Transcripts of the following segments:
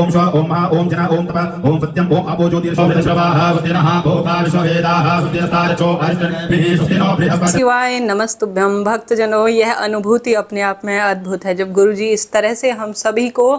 ओम स्व ओम महा ओम जना ओम तप ओम सत्यम ओम अपो ज्योतिर्षो विश्ववाः स्वस्तिनः भूता विश्ववेदाः स्वस्तिस्तारचो अरिष्टनेभिः स्वस्तिनो बृहस्पतिः। शिवाय नमस्तुभ्यं। भक्तजनों, यह अनुभूति अपने आप में अद्भुत है जब गुरुजी इस तरह से हम सभी को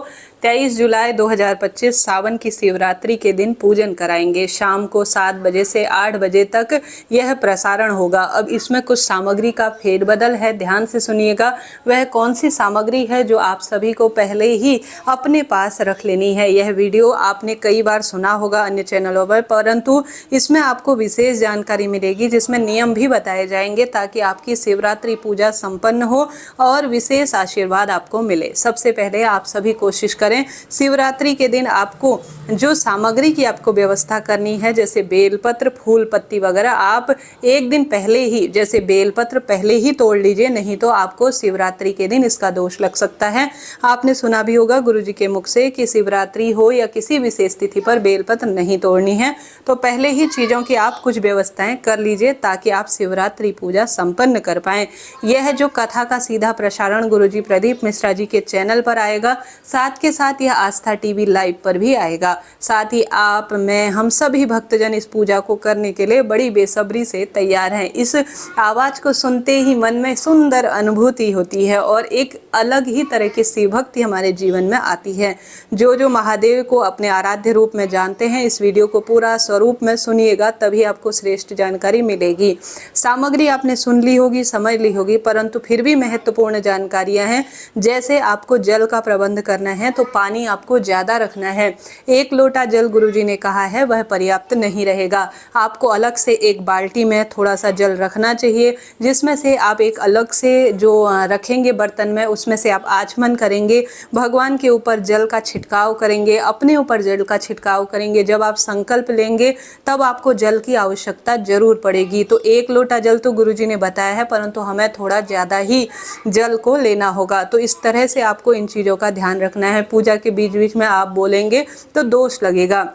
23 जुलाई 2025 सावन की शिवरात्रि के दिन पूजन कराएंगे। शाम को 7 बजे से 8 बजे तक यह प्रसारण होगा। अब इसमें कुछ सामग्री का फेरबदल है, ध्यान से सुनिएगा। वह कौन सी सामग्री है जो आप सभी को पहले ही अपने पास रख लेनी है। यह वीडियो आपने कई बार सुना होगा अन्य चैनलों पर, परंतु इसमें आपको विशेष जानकारी मिलेगी जिसमें नियम भी बताए जाएंगे ताकि आपकी शिवरात्रि पूजा संपन्न हो और विशेष आशीर्वाद आपको मिले। सबसे पहले आप सभी कोशिश करें शिवरात्रि के दिन आपको जो सामग्री की आपको व्यवस्था करनी है, जैसे बेलपत्र, फूल पत्ती वगैरह, आप एक दिन पहले ही, जैसे बेलपत्र पहले ही तोड़ लीजिए, नहीं तो आपको शिवरात्रि के दिन इसका दोष लग सकता है। आपने सुना भी होगा गुरुजी के मुख से कि शिवरात्रि हो या किसी विशेष तिथि पर बेलपत्र नहीं तोड़नी है, तो पहले ही चीज़ों की आप कुछ व्यवस्थाएं कर लीजिए ताकि आप शिवरात्रि पूजा संपन्न कर पाएं। यह जो कथा का सीधा प्रसारण गुरुजी प्रदीप मिश्रा जी के चैनल पर आएगा, साथ के साथ यह आस्था टीवी लाइव पर भी आएगा। साथ ही आप, मैं, हम सभी भक्तजन इस पूजा को करने के लिए बड़ी बेसब्री से तैयार हैं। इस आवाज़ को सुनते ही मन में सुंदर अनुभूति होती है और एक अलग ही तरह की शिव भक्ति हमारे जीवन में आती है। जो महादेव को अपने आराध्य रूप में जानते हैं, इस वीडियो को पूरा स्वरूप में सुनिएगा, तभी आपको श्रेष्ठ जानकारी मिलेगी। सामग्री आपने सुन ली होगी, समझ ली होगी, परंतु फिर भी महत्वपूर्ण जानकारियां हैं। जैसे आपको जल का प्रबंध करना है तो पानी आपको ज़्यादा रखना है। 1 लोटा जल गुरुजी ने कहा है वह पर्याप्त नहीं रहेगा। आपको अलग से एक बाल्टी में थोड़ा सा जल रखना चाहिए, जिसमें से आप एक अलग से जो रखेंगे बर्तन में, उसमें से आप आचमन करेंगे, भगवान के ऊपर जल का छिड़काव करेंगे, अपने ऊपर जल का छिड़काव करेंगे। जब आप संकल्प लेंगे तब आपको जल की आवश्यकता जरूर पड़ेगी। तो 1 लोटा जल तो गुरुजी ने बताया है, परंतु हमें थोड़ा ज़्यादा ही जल को लेना होगा। तो इस तरह से आपको इन चीज़ों का ध्यान रखना है। पूजा के बीच बीच में आप बोलेंगे तो दोष लगेगा,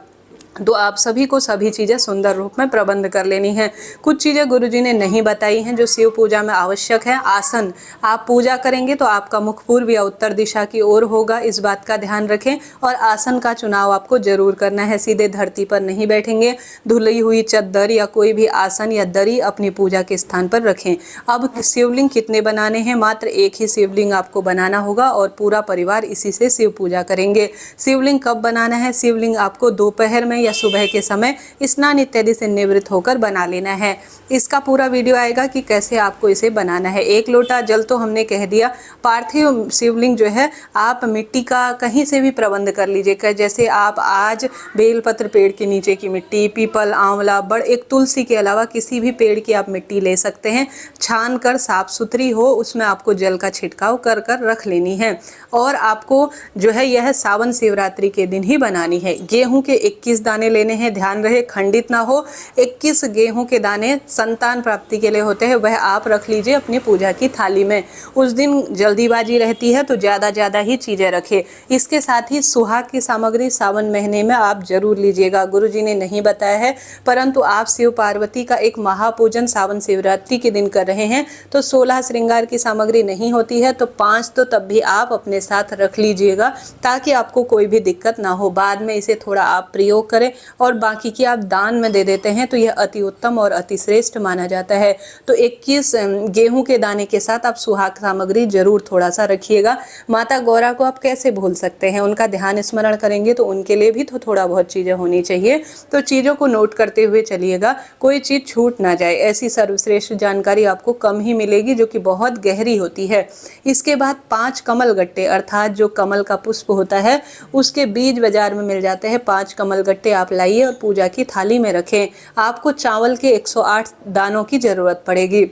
तो आप सभी को सभी चीज़ें सुंदर रूप में प्रबंध कर लेनी है। कुछ चीज़ें गुरुजी ने नहीं बताई हैं जो शिव पूजा में आवश्यक है। आसन, आप पूजा करेंगे तो आपका मुख पूर्व या उत्तर दिशा की ओर होगा, इस बात का ध्यान रखें। और आसन का चुनाव आपको जरूर करना है, सीधे धरती पर नहीं बैठेंगे। धुली हुई चद्दर या कोई भी आसन या दरी अपनी पूजा के स्थान पर रखें। अब शिवलिंग कितने बनाने हैं? मात्र एक ही शिवलिंग आपको बनाना होगा और पूरा परिवार इसी से शिव पूजा करेंगे। शिवलिंग कब बनाना है? शिवलिंग आपको दोपहर में या सुबह के समय स्नान इत्यादि से निवृत्त होकर बना लेना है। इसका पूरा वीडियो आएगा कि कैसे आपको इसे बनाना है। 1 लोटा जल तो हमने कह दिया। पार्थिव शिवलिंग जो है आप मिट्टी का कहीं से भी प्रबंध कर लीजिएगा। जैसे आप आज बेलपत्र पेड़ के नीचे की मिट्टी, पीपल, आंवला, बड़, एक तुलसी के अलावा किसी भी पेड़ की आप मिट्टी ले सकते हैं। छान कर साफ सुथरी हो, उसमें आपको जल का छिड़काव कर कर रख लेनी है। और आपको जो है यह सावन शिवरात्रि के दिन ही बनानी है। गेहूं के 21 दाने लेने हैं, ध्यान रहे खंडित ना हो। 21 गेहूं के दाने संतान प्राप्ति के लिए होते हैं, वह आप रख लीजिए अपनी पूजा की थाली में। उस दिन जल्दीबाजी रहती है तो ज़्यादा ही चीज़ें रखें। इसके साथ ही सुहाग की सामग्री सावन महीने में आप जरूर लीजिएगा। गुरुजी ने नहीं बताया है, परंतु आप शिव पार्वती का एक महापूजन सावन शिवरात्रि के दिन कर रहे हैं तो 16 श्रृंगार की सामग्री नहीं होती है, तो 5 तो तब भी आप अपने साथ रख लीजिएगा ताकि आपको कोई भी दिक्कत ना हो। बाद में इसे थोड़ा आप प्रयोग करें और बाकी की आप दान में दे देते हैं तो यह अति उत्तम और अति श्रेष्ठ माना जाता है। तो 21 गेहूं के दाने के साथ आप सुहाग सामग्री जरूर थोड़ा सा रखिएगा। माता गौरा को आप कैसे भूल सकते हैं, उनका ध्यान स्मरण करेंगे तो उनके लिए भी तो थोड़ा बहुत चीज़ें होनी चाहिए। तो चीज़ों को नोट करते हुए चलिएगा, कोई चीज़ छूट ना जाए। ऐसी सर्वश्रेष्ठ जानकारी आपको कम ही मिलेगी जो कि बहुत गहरी होती है। इसके बाद 5 कमल गट्टे, अर्थात जो कमल का पुष्प होता है उसके बीज बाजार में मिल जाते हैं। 5 कमल गट्टे आप लाइए और पूजा की थाली में रखें। आपको चावल के 108 दानों की जरूरत पड़ेगी।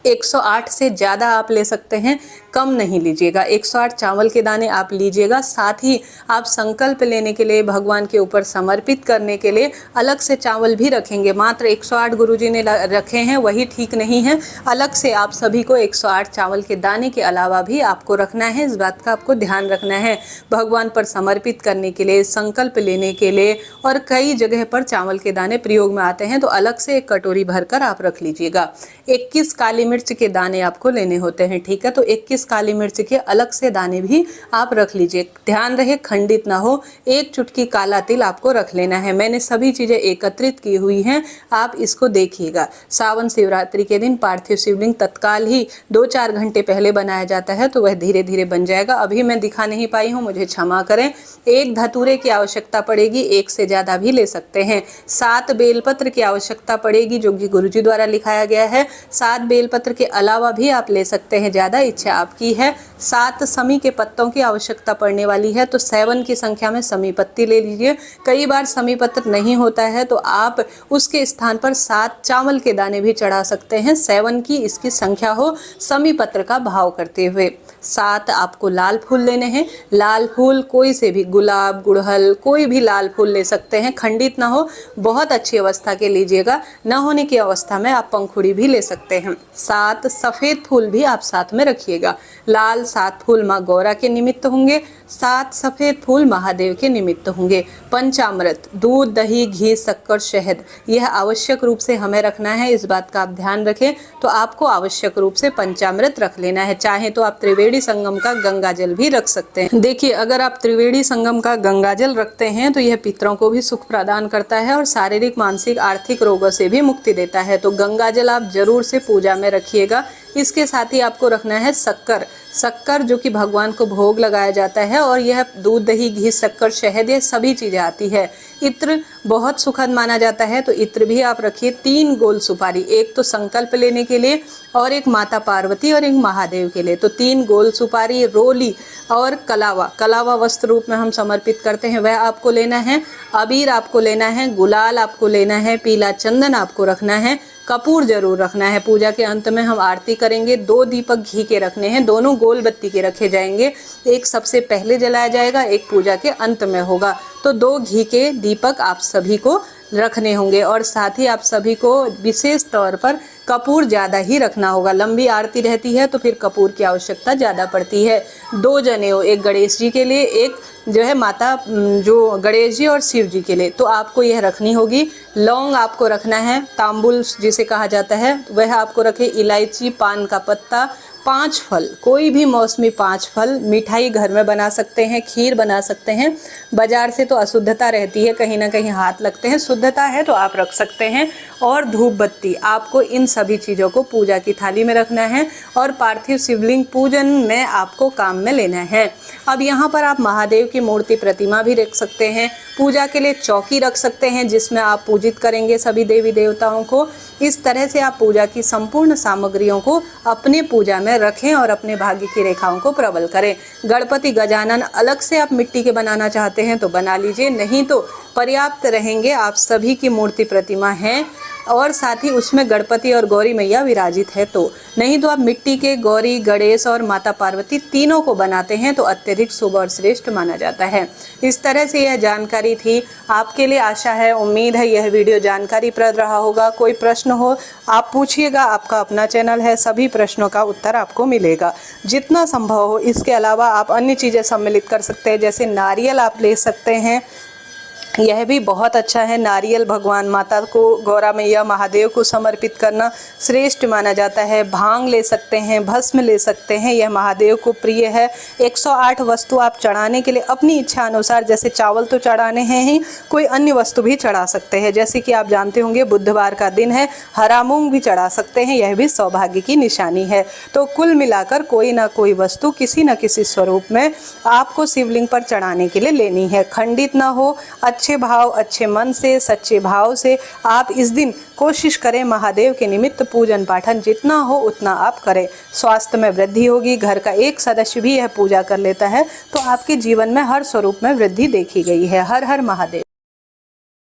108 से ज़्यादा आप ले सकते हैं, कम नहीं लीजिएगा। 108 चावल के दाने आप लीजिएगा। साथ ही आप संकल्प लेने के लिए, भगवान के ऊपर समर्पित करने के लिए अलग से चावल भी रखेंगे। मात्र 108 गुरुजी ने रखे हैं वही ठीक नहीं है, अलग से आप सभी को 108 चावल के दाने के अलावा भी आपको रखना है। इस बात का आपको ध्यान रखना है। भगवान पर समर्पित करने के लिए, संकल्प लेने के लिए और कई जगह पर चावल के दाने प्रयोग में आते हैं, तो अलग से एक कटोरी भरकर आप रख लीजिएगा। 21 काली काली मिर्च के दाने आपको लेने होते हैं, ठीक है। तो 21 काली मिर्च के अलग से दाने भी आप रख लीजिए। ध्यान रहे खंडित ना हो। 1 चुटकी काला तिल आपको रख लेना है। मैंने सभी चीज़ें एकत्रित की हुई हैं, आप इसको देखिएगा। सावन शिवरात्रि के दिन पार्थिव शिवलिंग तत्काल ही 2-4 घंटे पहले बनाया जाता है, तो वह धीरे धीरे बन जाएगा। अभी मैं दिखा नहीं पाई हूँ, मुझे क्षमा करें। 1 धतूरे की आवश्यकता पड़ेगी, 1 से ज़्यादा भी ले सकते हैं। 7 बेलपत्र की आवश्यकता पड़ेगी, जो कि गुरुजी द्वारा लिखाया गया है। 7 बेलपत्र के अलावा भी आप ले सकते हैं, ज़्यादा इच्छा आपकी है। 7 समी के पत्तों की आवश्यकता पड़ने वाली है, तो 7 की संख्या में समी पत्ती ले लीजिए। कई बार समी पत्र नहीं होता है तो आप उसके स्थान पर 7 चावल के दाने भी चढ़ा सकते हैं। 7 की इसकी संख्या हो, समी पत्र का भाव करते हुए। 7 आपको लाल फूल लेने हैं। लाल फूल कोई से भी, गुलाब, गुड़हल, कोई भी लाल फूल ले सकते हैं, खंडित ना हो, बहुत अच्छी अवस्था के लीजिएगा। न होने की अवस्था में आप पंखुड़ी भी ले सकते हैं। 7 सफ़ेद फूल भी आप साथ में रखिएगा। लाल 7 फूल माँ गौरा के निमित्त होंगे, 7 सफ़ेद फूल महादेव के निमित्त होंगे। पंचामृत, दूध, दही, घी, शक्कर, शहद, यह आवश्यक रूप से हमें रखना है, इस बात का आप ध्यान रखें। तो आपको आवश्यक रूप से पंचामृत रख लेना है। चाहे तो आप त्रिवेणी संगम का गंगा जल भी रख सकते हैं। देखिए, अगर आप त्रिवेणी संगम का गंगा जल रखते हैं तो यह पितरों को भी सुख प्रदान करता है और शारीरिक, मानसिक, आर्थिक रोगों से भी मुक्ति देता है। तो गंगा जल आप जरूर से पूजा में रखिएगा। इसके साथ ही आपको रखना है शक्कर। शक्कर जो कि भगवान को भोग लगाया जाता है, और यह दूध, दही, घी, शक्कर, शहद, ये सभी चीज़ें आती है। इत्र बहुत सुखद माना जाता है, तो इत्र भी आप रखिए। 3 गोल सुपारी, एक तो संकल्प लेने के लिए और एक माता पार्वती और एक महादेव के लिए। तो 3 गोल सुपारी, रोली और कलावा, कलावा वस्त्र रूप में हम समर्पित करते हैं, वह आपको लेना है। अबीर आपको लेना है, गुलाल आपको लेना है, पीला चंदन आपको रखना है, कपूर जरूर रखना है। पूजा के अंत में हम आरती करेंगे। 2 दीपक घी के रखने हैं, दोनों गोल बत्ती के रखे जाएंगे। एक सबसे पहले जलाया जाएगा, एक पूजा के अंत में होगा। तो 2 घी के दीपक आप सभी को रखने होंगे, और साथ ही आप सभी को विशेष तौर पर कपूर ज़्यादा ही रखना होगा। लंबी आरती रहती है तो फिर कपूर की आवश्यकता ज़्यादा पड़ती है। 2 जनेऊ, एक गणेश जी के लिए, एक जो है माता जो गणेश जी और शिव जी के लिए, तो आपको यह रखनी होगी। लौंग आपको रखना है, तांबुल जिसे कहा जाता है वह आपको रखे, इलायची, पान का पत्ता, 5 फल, कोई भी मौसमी 5 फल। मिठाई घर में बना सकते हैं, खीर बना सकते हैं। बाजार से तो अशुद्धता रहती है, कहीं ना कहीं हाथ लगते हैं, शुद्धता है तो आप रख सकते हैं। और धूप बत्ती, आपको इन सभी चीज़ों को पूजा की थाली में रखना है और पार्थिव शिवलिंग पूजन में आपको काम में लेना है। अब यहाँ पर आप महादेव की मूर्ति, प्रतिमा भी रख सकते हैं। पूजा के लिए चौकी रख सकते हैं, जिसमें आप पूजित करेंगे सभी देवी देवताओं को। इस तरह से आप पूजा की संपूर्ण सामग्रियों को अपने पूजा में रखें और अपने भाग्य की रेखाओं को प्रबल करें। गणपति गजानन अलग से आप मिट्टी के बनाना चाहते हैं तो बना लीजिए, नहीं तो पर्याप्त रहेंगे। आप सभी की मूर्ति, प्रतिमा है और साथ ही उसमें गणपति और गौरी मैया विराजित है, तो नहीं तो आप मिट्टी के गौरी, गणेश और माता पार्वती तीनों को बनाते हैं तो अत्यधिक शुभ और श्रेष्ठ माना जाता है। इस तरह से यह जानकारी थी आपके लिए। आशा है, उम्मीद है यह वीडियो जानकारीप्रद रहा होगा। कोई प्रश्न हो आप पूछिएगा, आपका अपना चैनल है, सभी प्रश्नों का उत्तर आपको मिलेगा जितना संभव हो। इसके अलावा आप अन्य चीज़ें सम्मिलित कर सकते हैं, जैसे नारियल आप ले सकते हैं, यह भी बहुत अच्छा है। नारियल भगवान माता को, गौरा मैया, महादेव को समर्पित करना श्रेष्ठ माना जाता है। भांग ले सकते हैं, भस्म ले सकते हैं, यह महादेव को प्रिय है। 108 वस्तु आप चढ़ाने के लिए अपनी इच्छा अनुसार, जैसे चावल तो चढ़ाने हैं ही, कोई अन्य वस्तु भी चढ़ा सकते हैं। जैसे कि आप जानते होंगे बुधवार का दिन है, हरा मूंग भी चढ़ा सकते हैं, यह भी सौभाग्य की निशानी है। तो कुल मिलाकर कोई ना कोई वस्तु किसी न किसी स्वरूप में आपको शिवलिंग पर चढ़ाने के लिए लेनी है। खंडित ना हो, अच्छे भाव, अच्छे मन से, सच्चे भाव से आप इस दिन कोशिश करें महादेव के निमित्त पूजन पाठन जितना हो उतना आप करें। स्वास्थ्य में वृद्धि होगी। घर का एक सदस्य भी यह पूजा कर लेता है तो आपके जीवन में हर स्वरूप में वृद्धि देखी गई है। हर हर महादेव।